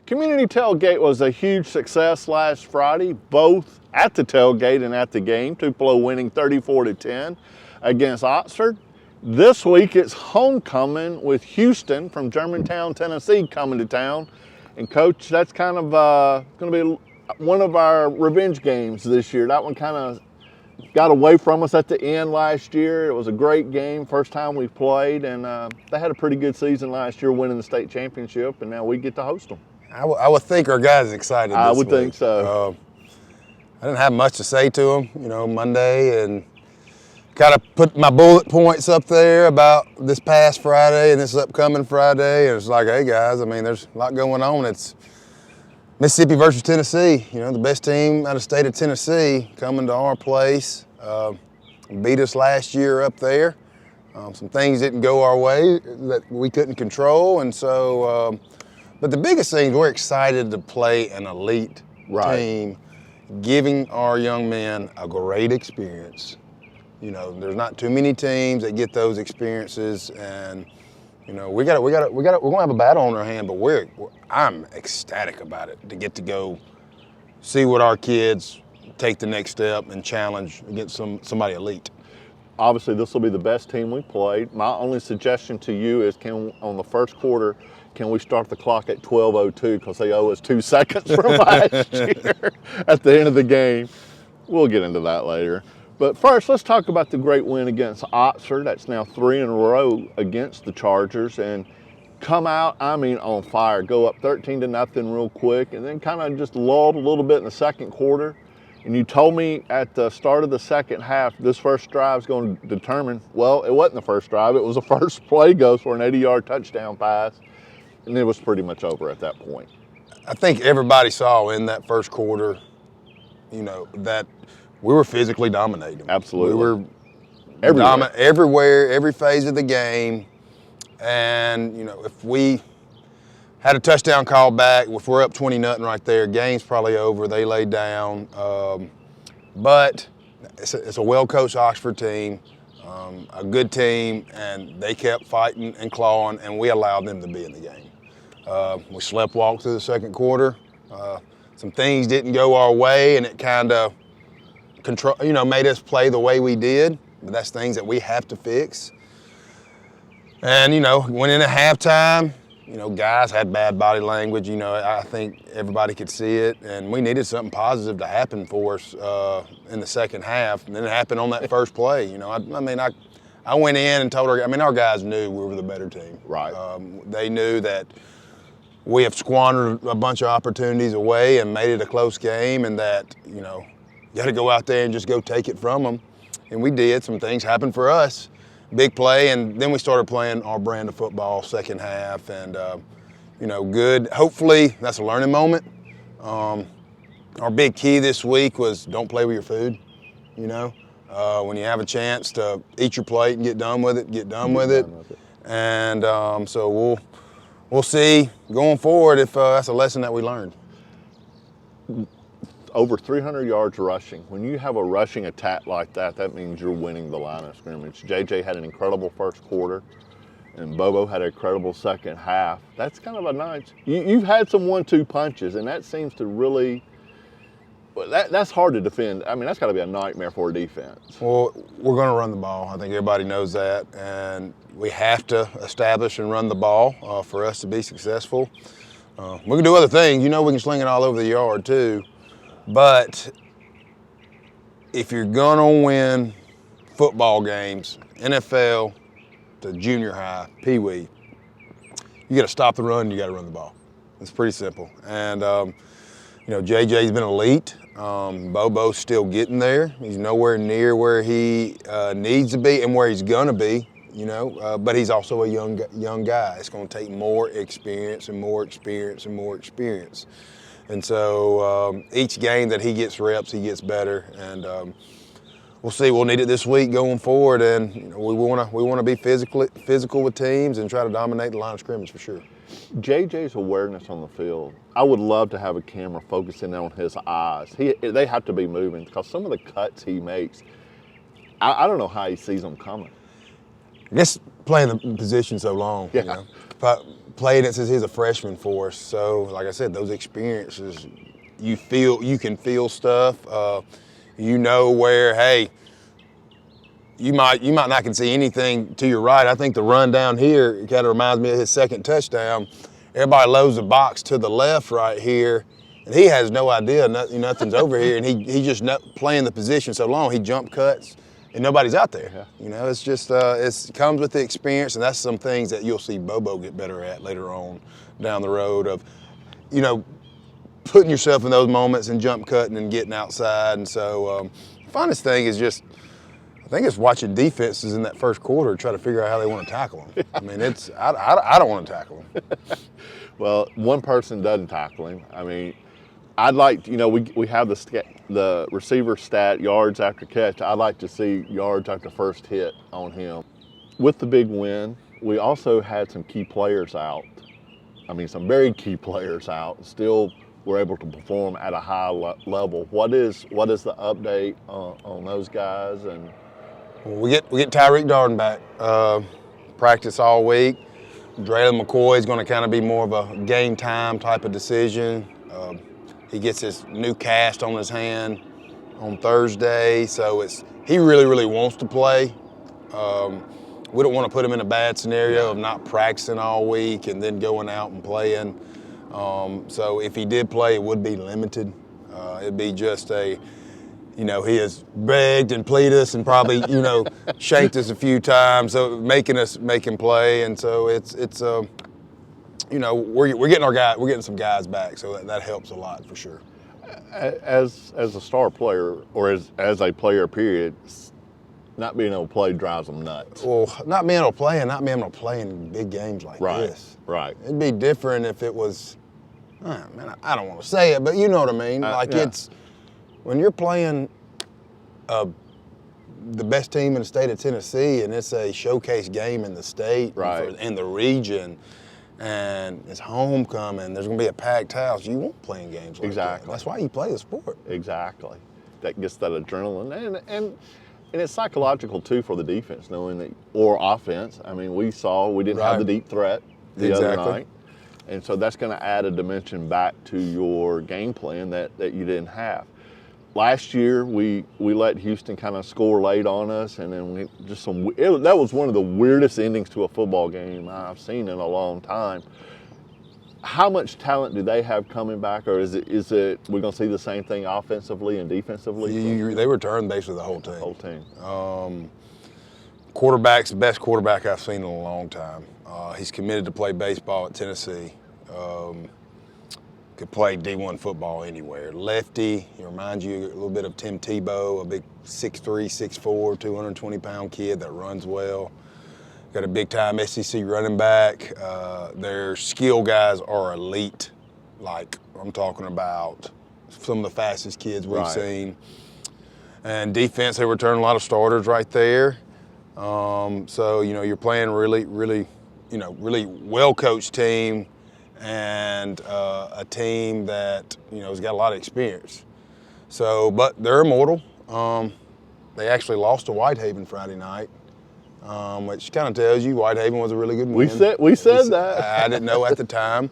Community tailgate was a huge success last Friday, both at the tailgate and at the game. Tupelo winning 34-10 against Oxford. This week it's homecoming with Houston from Germantown, Tennessee coming to town. And Coach, that's kind of going to be one of our revenge games this year. That one kind of got away from us at the end last year. It was a great game, first time we played, and they had a pretty good season last year winning the state championship, and now we get to host them. I would think our guys are excited I this would week. think so. I didn't have much to say to them, Monday, and kind of put my bullet points up there about this past Friday and this upcoming Friday. And it's like, hey guys, there's a lot going on. It's Mississippi versus Tennessee, the best team out of the state of Tennessee coming to our place. Beat us last year up there. Some things didn't go our way that we couldn't control, and so. But the biggest thing, we're excited to play an elite team, giving our young men a great experience. There's not too many teams that get those experiences, and we're gonna have a battle on our hand. But I'm ecstatic about it to get to go see what our kids take the next step and challenge against somebody elite. Obviously, this will be the best team we played. My only suggestion to you is, on the first quarter, can we start the clock at 12:02 because they owe us 2 seconds from last year at the end of the game. We'll get into that later. But first, let's talk about the great win against Oxford. That's now 3 in a row against the Chargers, and come out, on fire. Go up 13-0 real quick, and then kind of just lulled a little bit in the second quarter. And you told me at the start of the second half, this first drive is going to determine, well, it wasn't the first drive. It was the first play goes for an 80-yard touchdown pass. And it was pretty much over at that point. I think everybody saw in that first quarter, that we were physically dominating. Absolutely. We were everywhere, every phase of the game. And, if we had a touchdown call back, if we're up 20-0 right there, game's probably over. They laid down. But it's a well-coached Oxford team, a good team, and they kept fighting and clawing, and we allowed them to be in the game. We sleptwalked through the second quarter. Some things didn't go our way, and it kind of made us play the way we did. But that's things that we have to fix. And went into halftime. Guys had bad body language. I think everybody could see it, and we needed something positive to happen for us in the second half. And then it happened on that first play. I went in and told our guys knew we were the better team. Right. They knew that we have squandered a bunch of opportunities away and made it a close game, and that, you got to go out there and just go take it from them. And we did. Some things happened for us. Big play, and then we started playing our brand of football second half, and, good. Hopefully that's a learning moment. Our big key this week was don't play with your food, When you have a chance to eat your plate and get done with it, get done with it. And so we'll see going forward if that's a lesson that we learned. Over 300 yards rushing. When you have a rushing attack like that, that means you're winning the line of scrimmage. JJ had an incredible first quarter, and Bobo had an incredible second half. That's kind of a nice. You've had some 1-2 punches, and that seems to really. That's hard to defend. That's got to be a nightmare for a defense. Well, we're going to run the ball. I think everybody knows that, and we have to establish and run the ball for us to be successful. We can do other things. We can sling it all over the yard too. But if you're going to win football games, NFL to junior high, Pee Wee, you got to stop the run, you got to run the ball. It's pretty simple. And, JJ's been elite. Bobo's still getting there. He's nowhere near where he needs to be and where he's going to be, but he's also a young guy. It's going to take more experience and more experience and more experience. And so each game that he gets reps, he gets better. And we'll see. We'll need it this week going forward. And we want to be physical with teams and try to dominate the line of scrimmage for sure. JJ's awareness on the field, I would love to have a camera focusing on his eyes. They have to be moving because some of the cuts he makes, I don't know how he sees them coming. I guess playing the position so long. Yeah. played it since he's a freshman for us. So, like I said, those experiences, you can feel stuff. You know where, hey, you might not can see anything to your right. I think the run down here kind of reminds me of his second touchdown. Everybody loads the box to the left right here, and he has no idea nothing's over here, and he just playing the position so long, he jump cuts, and nobody's out there. Yeah. You know, it's just it comes with the experience, and that's some things that you'll see Bobo get better at later on down the road of, you know, putting yourself in those moments and jump cutting and getting outside. And so the funnest thing is just, I think it's watching defenses in that first quarter try to figure out how they want to tackle them. I mean, I don't want to tackle them. Well, one person doesn't tackle him. I mean, I'd like, you know, we have the receiver stat, yards after catch. I'd like to see yards after first hit on him. With the big win, we also had some key players out. I mean, some very key players out. Still were able to perform at a high level. What is the update on those guys? And we get Tyreek Darden back. Practice all week. Draylon McCoy is going to kind of be more of a game time type of decision. He gets his new cast on his hand on Thursday, so he really wants to play. We don't want to put him in a bad scenario of not practicing all week and then going out and playing. So if he did play, it would be limited. It'd be just he has begged and pleaded us and probably, shanked us a few times, so making us make him play. And so we're getting some guys back, so that helps a lot for sure. As a star player, or as a player, period, not being able to play drives them nuts. Well, not being able to play and not being able to play in big games like this. Right. It'd be different if it was, man, I don't want to say it, but you know what I mean. It's when you're playing the best team in the state of Tennessee, and it's a showcase game in the state, in the region, and it's homecoming. There's going to be a packed house. You won't play in games like that. That's why you play the sport. Exactly. That gets that adrenaline, and it's psychological too for the defense, knowing that, or offense. I mean, we didn't have the deep threat the other night, and so that's going to add a dimension back to your game plan that you didn't have. Last year, we let Houston kind of score late on us, and then that was one of the weirdest endings to a football game I've seen in a long time. How much talent do they have coming back, or is it we're going to see the same thing offensively and defensively? They return basically the whole team. Quarterback's the best quarterback I've seen in a long time. He's committed to play baseball at Tennessee. Could play D1 football anywhere. Lefty, he reminds you a little bit of Tim Tebow, a big 6'3", 6'4", 220-pound kid that runs well. Got a big-time SEC running back. Their skill guys are elite. Like, I'm talking about some of the fastest kids we've seen. And defense, they return a lot of starters right there. So, you're playing really well-coached team, and a team that has got a lot of experience. So, but they're immortal. They actually lost to Whitehaven Friday night, which kind of tells you Whitehaven was a really good win. We said that. I didn't know at the time.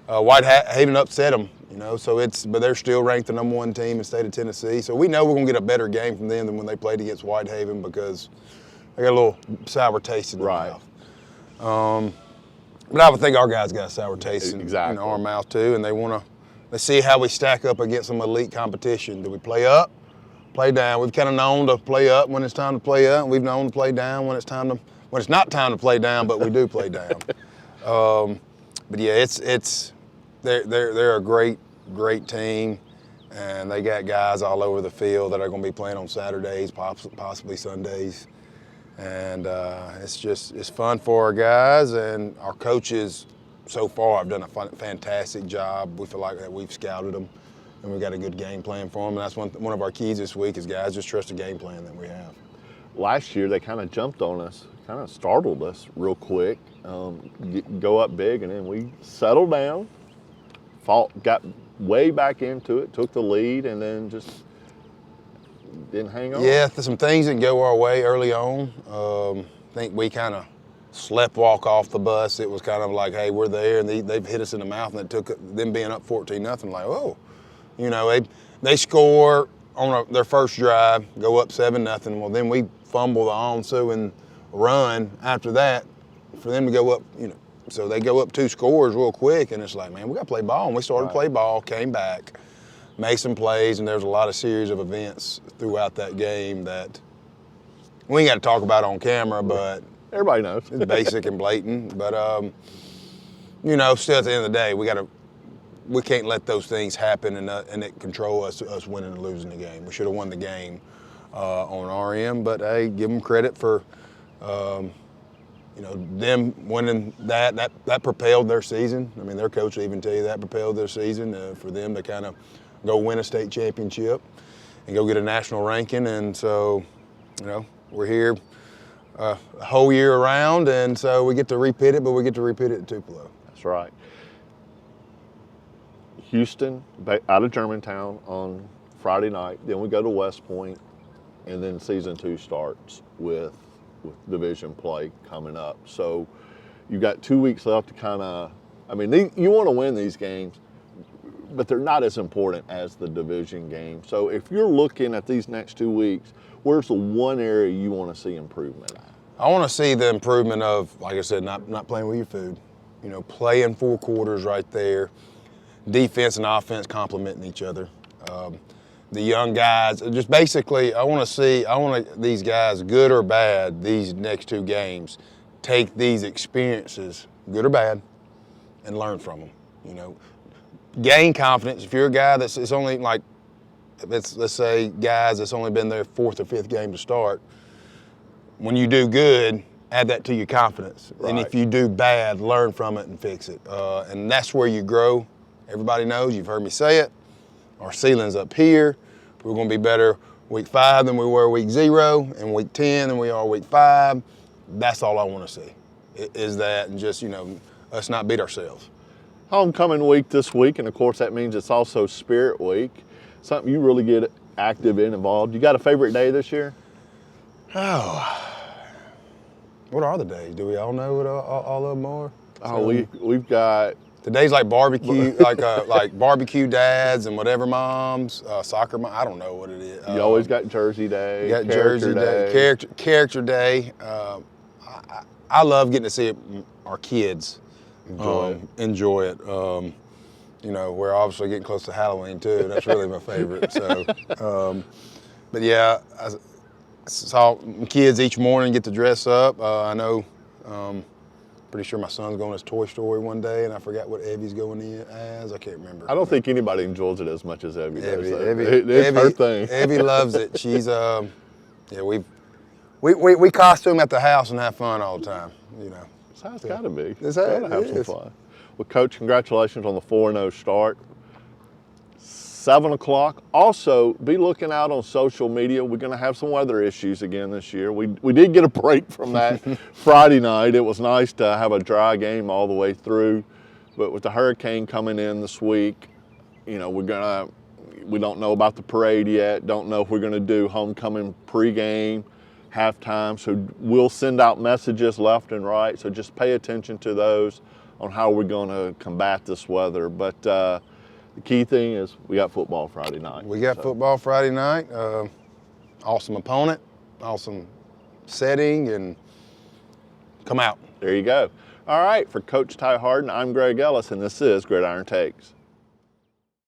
Whitehaven upset them, but they're still ranked the #1 team in the state of Tennessee. So we know we're gonna get a better game from them than when they played against Whitehaven, because they got a little sour taste in their mouth. But I would think our guys got a sour taste in our mouth too, and they see how we stack up against some elite competition. Do we play up, play down? We've kind of known to play up when it's time to play up, and we've known to play down when it's not time to play down, but we do play down. But yeah, they're a great team, and they got guys all over the field that are going to be playing on Saturdays, possibly Sundays. And it's fun for our guys, and our coaches so far have done a fantastic job. We feel like that we've scouted them, and we've got a good game plan for them. And that's one of our keys this week is guys just trust the game plan that we have. Last year they kind of jumped on us, kind of startled us real quick, go up big, and then we settled down, got way back into it, took the lead, and then just didn't hang on. Yeah, some things didn't go our way early on. I think we kind of sleptwalk off the bus. It was kind of like, hey, we're there, and they've hit us in the mouth, and it took them being up 14-0. Like, oh, you know, they score on their first drive, go up 7-0. Well, then we fumble the ensuing run after that for them to go up, you know. So they go up 2 scores real quick, and it's like, man, we got to play ball. And we started to play ball, came back, made some plays, and there's a lot of series of events throughout that game that we ain't got to talk about on camera, but everybody knows. it's basic and blatant. But, you know, still at the end of the day, we can't let those things happen and it control us winning and losing the game. We should have won the game on our end, but hey, give them credit for you know, them winning that propelled their season. I mean, their coach will even tell you that propelled their season for them to kind of go win a state championship and go get a national ranking. And so, you know, we're here a whole year around, and so we get to repeat it, but we get to repeat it at Tupelo. That's right. Houston, out of Germantown on Friday night. Then we go to West Point, and then season 2 starts with division play coming up. So you've got 2 weeks left to kind of, I mean, you want to win these games, but they're not as important as the division game. So if you're looking at these next 2 weeks, where's the one area you want to see improvement at? I want to see the improvement of, like I said, not playing with your food. You know, playing 4 quarters right there. Defense and offense complementing each other. The young guys, just basically, I want these guys, good or bad, these next 2 games, take these experiences, good or bad, and learn from them. You know, gain confidence. If you're a guy it's only like, let's say guys that's only been their 4th or 5th game to start, when you do good, add that to your confidence. Right. And if you do bad, learn from it and fix it. And that's where you grow. Everybody knows, you've heard me say it, our ceiling's up here. We're going to be better week 5 than we were week 0, and week 10 than we are week 5. That's all I want to see, is that, and just, you know, us not beat ourselves. Homecoming week this week, and of course that means it's also Spirit Week, something you really get active in, involved. You got a favorite day this year? Oh, what are the days? Do we all know what all of them are? Oh, we've got... Today's like barbecue, like barbecue dads and whatever moms, soccer mom. I don't know what it is. You always got Jersey Day. You got Jersey Day, character day. I love getting to see our kids enjoy it. You know, we're obviously getting close to Halloween too. That's really my favorite. So, but yeah, I saw kids each morning get to dress up. I know. Pretty sure my son's going as Toy Story one day, and I forgot what Evie's going in as. I can't remember. I don't think anybody enjoys it as much as Evie does. It's her thing. Evie loves it. She's yeah, we costume at the house and have fun all the time. You know, that's how it's got to be. It's how to have some fun. Well, Coach, congratulations on the 4-0 start. 7 o'clock. Also, be looking out on social media. We're going to have some weather issues again this year. We did get a break from that Friday night. It was nice to have a dry game all the way through. But with the hurricane coming in this week, you know, we don't know about the parade yet. Don't know if we're going to do homecoming pregame, halftime. So we'll send out messages left and right. So just pay attention to those on how we're going to combat this weather. But the key thing is we got football Friday night. We got football Friday night. Awesome opponent, awesome setting, and come out. There you go. All right, for Coach Ty Harden, I'm Greg Ellis, and this is Gridiron Takes.